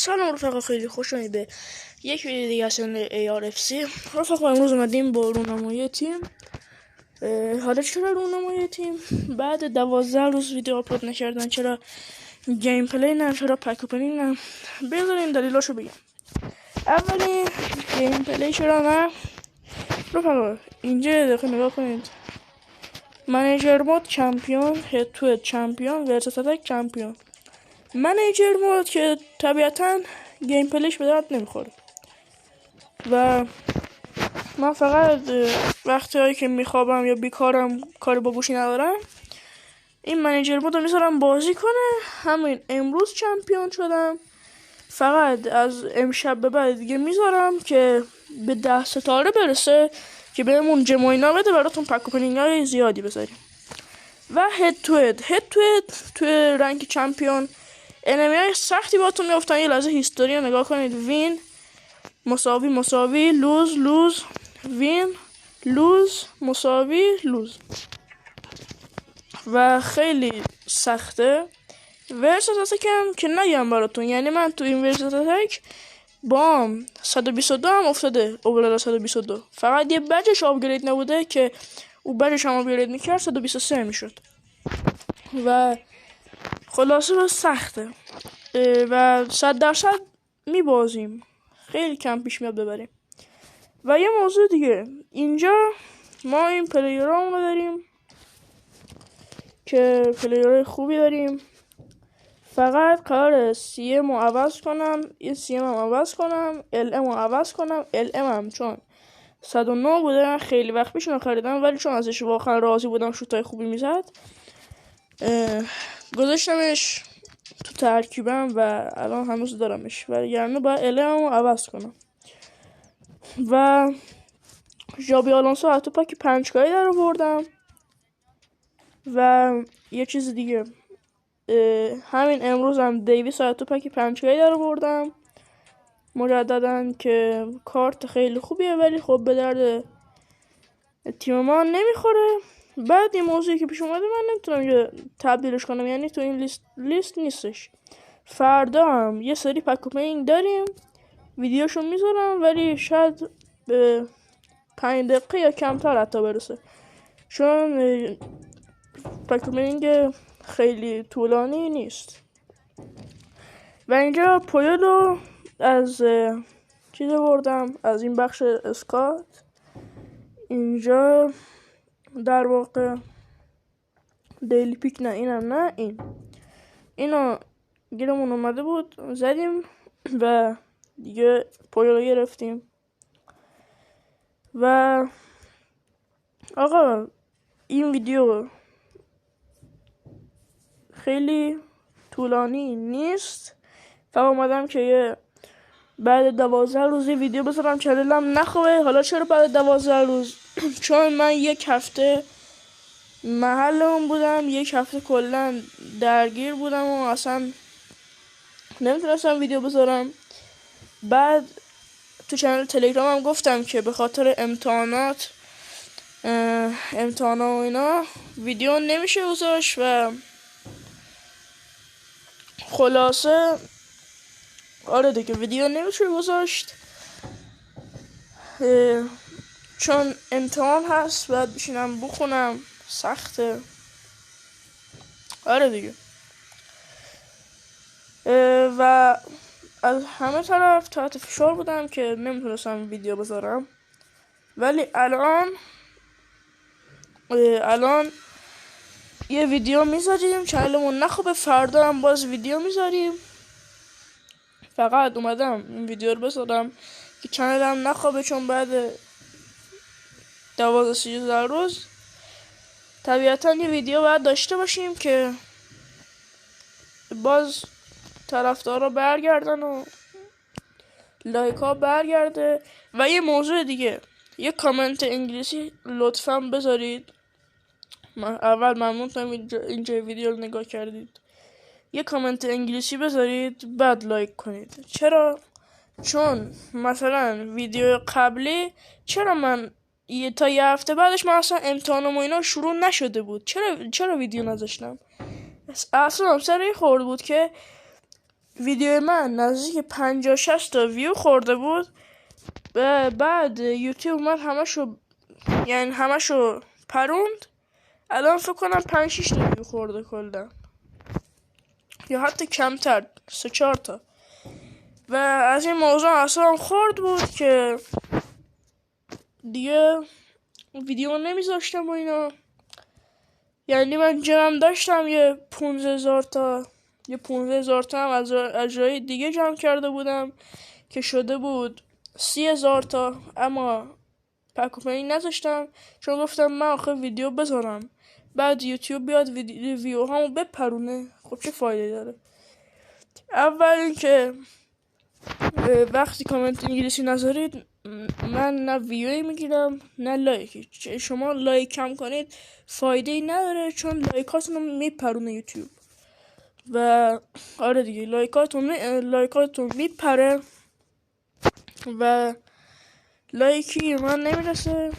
سلام رفقا، خیلی خوش اومدید به یک ویدیو دیگه از چنل ARFC. رفقا امروز اومدیم با رونمایی تیم. حالا چرا رونمایی تیم؟ بعد 12 روز ویدیو آپلود نکردن، چرا گیم پلی نه، چرا پک اوپنینگ نه؟ بذارین دلیلاشو بگم. اولی گیم پلی چرا نه؟ رفقا اینجا دقیقه نگاه کنید، منیجر مود چمپیون، هد تو هد چمپیون، ورسس اتک چمپیون. منیجر مود که طبیعتا گیم پلیش به درد نمیخوره و من فقط وقتی هایی که میخوابم یا بیکارم، کاری با گوشی ندارم، این منیجر مود رو میذارم بازی کنه. همین امروز چمپیون شدم، فقط از امشب به بعد دیگه میذارم که به 10 ستاره برسه که بهمون جماینا بده براتون پک اوپنینگ های زیادی بذاریم. و هد تو هد توی رنگ چمپیون انمی های سختی باتون میافتن. یه لحظه هیستوری رو نگاه کنید، وین مساوی لوز وین لوز مساوی لوز و خیلی سخته. ورسس اتک که نگم براتون، یعنی من تو این ورسس اتک بام 122 هم افتاده، اوبلالا 122، فقط یه بجش آپگرید نبوده که او بجش هم آپگرید میکرد 123 میشد و خلاصه رو سخته و 100% میبازیم، خیلی کم پیش میاد ببریم. و یه موضوع دیگه، اینجا ما این پلیرامونو داریم که پلیرهای خوبی داریم، فقط قرار سی ام رو عوض کنم، این سی ام هم عوض کنم، ال ام رو عوض کنم. ال ام هم چون 109 بوده، خیلی وقت پیش خریدم ولی چون ازش واقعا راضی بودم، شوتای خوبی میزد، گذاشتمش تو ترکیبم و الان هنوز دارمش، وگرنه باید ال ام رو عوض کنم. و ژابی آلونسو حتی پاک 5 کاری در آوردم. و یه چیز دیگه، همین امروز هم دیویس حتی پاک 5 کاری در آوردم مجددن که کارت خیلی خوبیه ولی خب به درد تیم ما نمیخوره. بعد یه موضوعی که پیش اومده، من نمیتونم تبدیلش کنم، یعنی تو این لیست نیستش. فردا هم یه سری پک اوپنینگ داریم، ویدیوشو میذارم ولی شاید به 5 دقیقه یا کمتر حتی برسه، چون پک اوپنینگ خیلی طولانی نیست. و اینجا پویلو از چیز بردم، از این بخش اسکات. اینجا در واقع دیلی پیک نه، اینم نه، اینو گیرمون اومده بود زدیم و دیگه پویلو گرفتیم. و آقا این ویدیو خیلی طولانی نیست، فقط اومدم که یه بعد 12 روز ویدیو بذارم، چنلم نخوابه. حالا چرا بعد 12 روز؟ چون من یک هفته محلمون بودم، یک هفته کلا درگیر بودم و اصلا نمیتونستم ویدیو بذارم. بعد تو چنل تلگرامم گفتم که به خاطر امتحانات و اینا ویدیو نمیشه گذاشت و خلاصه آره دیگه ویدیو نمیشه گذاشت چون امتحان هست، باید بشینم بخونم، سخته. آره دیگه. و از همه طرف تحت فشار بودم که نمیتونستم ویدیو بذارم، ولی الان یه ویدیو میذاریم، چنلمون نخوابه، فردا هم باز ویدیو میذاریم. فقط اومدم این ویدیو رو بذارم که چنلم نخوابه، چون بعد 12-13 روز طبیعتا یه ویدیو باید داشته باشیم که باز طرفدارا برگردن و لایک ها برگرده. و یه موضوع دیگه، یه کامنت انگلیسی لطفا بذارید. اول ممنونم اینجا ویدیو رو نگاه کردید، یه کامنت انگلیسی بذارید بعد لایک کنید. چرا؟ چون مثلا ویدیو قبلی چرا من تا یه هفته بعدش من اصلا امتحانم و اینا شروع نشده بود، چرا ویدیو نذاشتم؟ اصلا سر خورد بود که ویدیو من نزدیک 50-60 تا ویو خورده بود و بعد یوتیوب من همشو پروند. الان فکر کنم 5-6 تا ویو خورده کلا، یا حتی کمتر، 3-4 تا. و از این موضوع اصلا خورد بود که دیگه ویدیو نمیذاشتم و اینا. یعنی من جمع داشتم یه 15,000 تا هم از جای دیگه جمع کرده بودم که شده بود 30,000 تا، اما پک و پنی نذاشتم چون گفتم من آخه ویدیو بذارم بعد یوتیوب بیاد ویدیو همو بپرونه، خب چه فایده داره؟ اول اینکه وقتی کامنت انگلیسی نذارید من نه ویوی میگیرم نه لایکی. شما لایک کم کنید فایده ای نداره چون لایکاتون رو میپرونه یوتیوب. و آره دیگه لایکاتون میپره و لایکی من نمیرسه.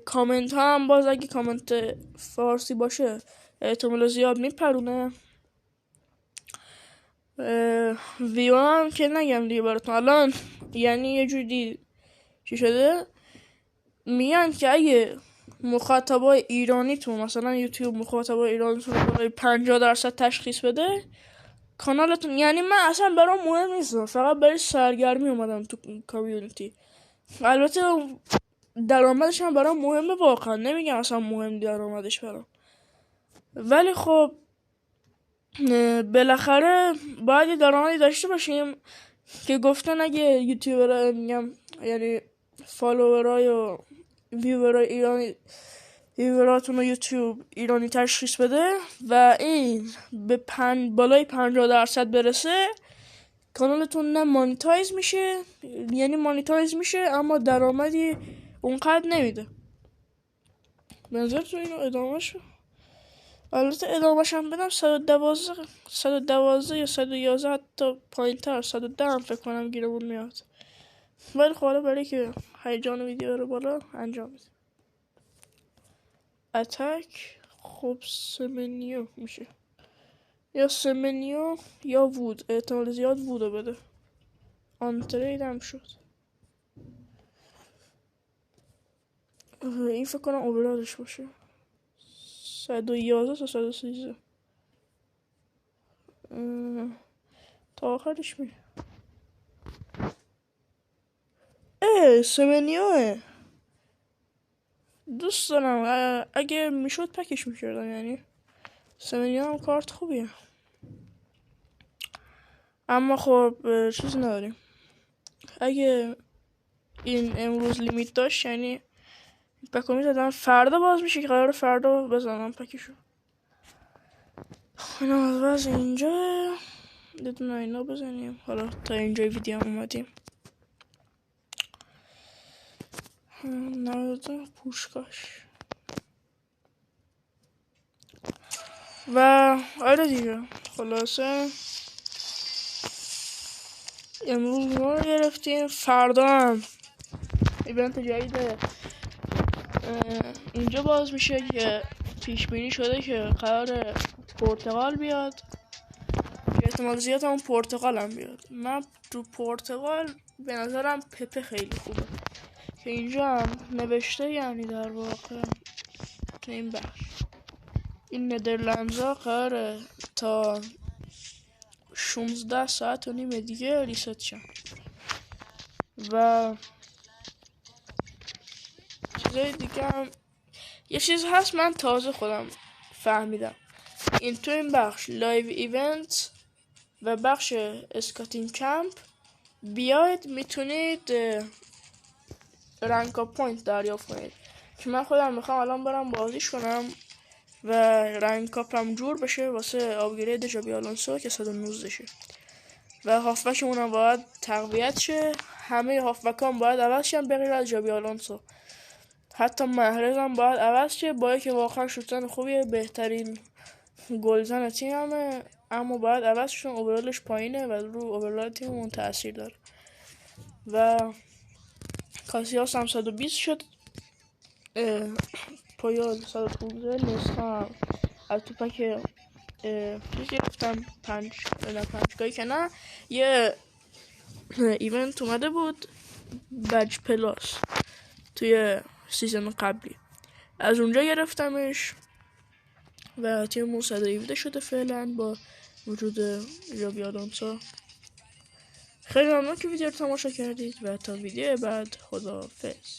کامنت ها هم باز اگه کامنت فارسی باشه احتمال زیاد میپرونه. ویو هم که نگم دیگه براتون. الان یعنی یه جوری چی شده میگن که اگه مخاطبای ایرانیتون، مثلا یوتیوب مخاطبای ایرانیتون رو برای 50% تشخیص بده کانالتون، یعنی من اصلا برام مهم نیست، فقط برای سرگرمی اومدم تو کامیونیتی. البته درآمدش هم برام مهمه، واقعا نمیگم اصلا مهم درآمدش برام، ولی خب بالاخره باید یه درآمدی داشته باشیم که گفتن اگه یوتیوبرها میگم یعنی فالوورای و ویورای ایرانی، ویوراتون رو یوتیوب ایرانی تشخیص بده و این به بالای 50% برسه کانالتون نه مانیتایز میشه، یعنی مانیتایز میشه اما درآمدی اونقدر نمیده. بنظرتون اینو ادامه شو؟ البته ادامهش هم بدم 112 یا 111 حتی پایین تر 110 هم فکر کنم گیرمون میاد، ولی خب برای که هیجان ویدیو رو بالا انجام میدیم. اتک خب سمنیو میشه یا سمنیو یا وود، احتمال زیاد وودو بده. آنترید هم شد. این فکر کنم اوورالش باشه 111 تا 113 تا آخرش میره. سمنیوه دوست دارم، اگه میشد پکش میکردم. یعنی سمنیو هم کارت خوبیه اما خب چیز نداریم. اگه این امروز لیمیت داشت یعنی پکو میزدم فردا باز میشه که قرار فردا بزنم پکشو. اینم از وضع اینجا بدون اینا بزنیم. حالا تا اینجای ویدیو هم اومدیم. نردم پوشکاش و آره دیگه. خلاصه امروز ما رو گرفتیم. فردا هم ایونت جدید اینجا باز میشه که پیش بینی شده که قرار پرتغال بیاد که احتمال زیاد هم پرتغال هم بیاد. من تو پرتغال به نظرم پپه خیلی خوبه که اینجا هم نوشته، یعنی در واقع تو این بخش این ندرلندزا قراره تا 16 ساعت و نیم دیگه ریست شن و چیزای دیگه هم. یه چیز هست من تازه خودم فهمیدم، این تو این بخش لایو ایونت و بخش اسکاتینگ کمپ بیاید میتونید رنک اپ پوینت دریافت کنید که من خودم میخوام الان برم بازیش کنم و رنک اپم جور بشه واسه آپگرید جابی آلونسو که 119 شه و هافبکمون هم باید تقویت شه. همه هافبکام باید عوض شن بغیر از جابی آلونسو، حتی محرز هم باید عوض شه با که واقعا شوتن خوبیه، بهترین گلزن تیم همه، اما باید عوض شن. اوورالش پایینه و رو اوورال تیممون تاثیر داره. و کاسیاس هم 120 شد، پایال 115 نسخه هم از توپک چیز گرفتم 5 که نه، یه ایونت اومده بود بج پلاس توی سیزن قبلی، از اونجا گرفتمش و تیممون 117 شده فعلا با وجود ژابی آلونسو. خیلی ممنون که ویدیو رو تماشا کردید و تا ویدیو بعد خداحافظ.